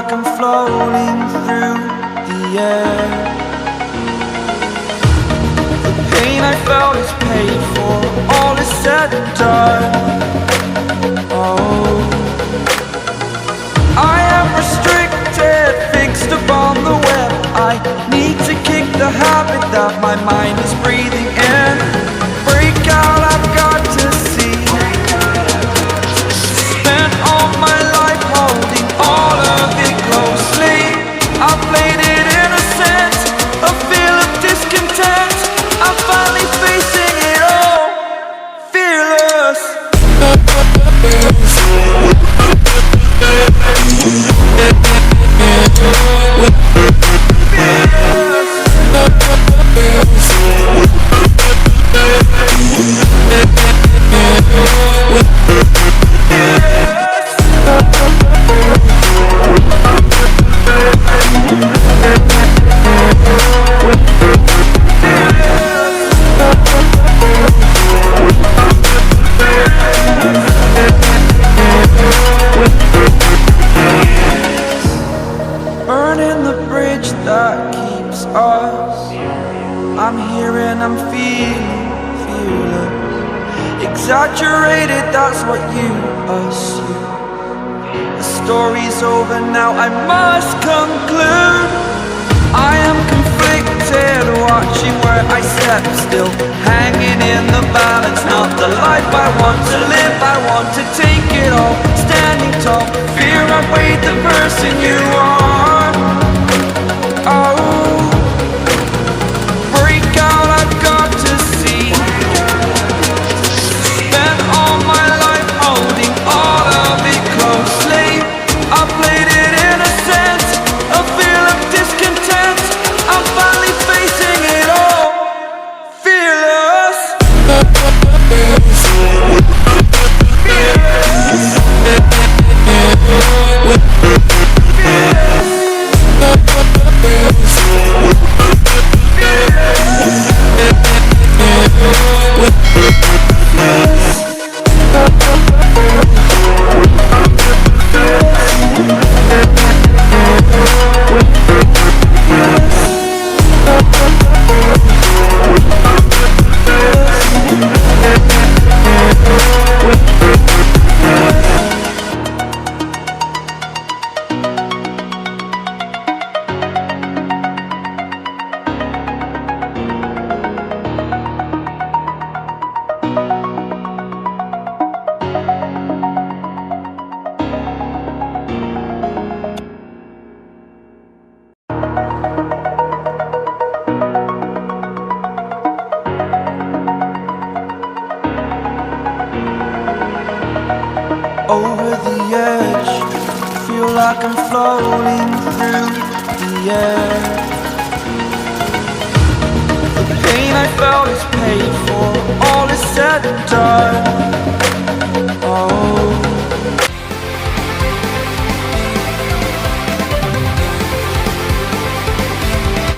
like I'm floating through the air. The pain I felt is paid for, all is said and done. Oh, I am restricted, fixed upon the web. I need to kick the habit that my mind is breathing in. Break out, I've got to see. Spent all my life holding all of it closely. I played it innocent, a feel of discontent. I'm finally facing it all, fearless. Burning the bridge that keeps us. I'm here and I'm feeling fearless. Exaggerated, that's what you assume. The story's over now, I must conclude. I am conflicted, watching where I step still, hanging in the balance. Not the life I want to live, I want to take it all. Standing tall, fear I've weighed the person you are. Oh, break out, I've got to see. Spent all my life holding all of it closely. I played it innocent, a feel of discontent. I'm finally facing it all, fearless. Over the edge, feel like I'm floating through the air. The pain I felt is paid for, all is said and done. Oh,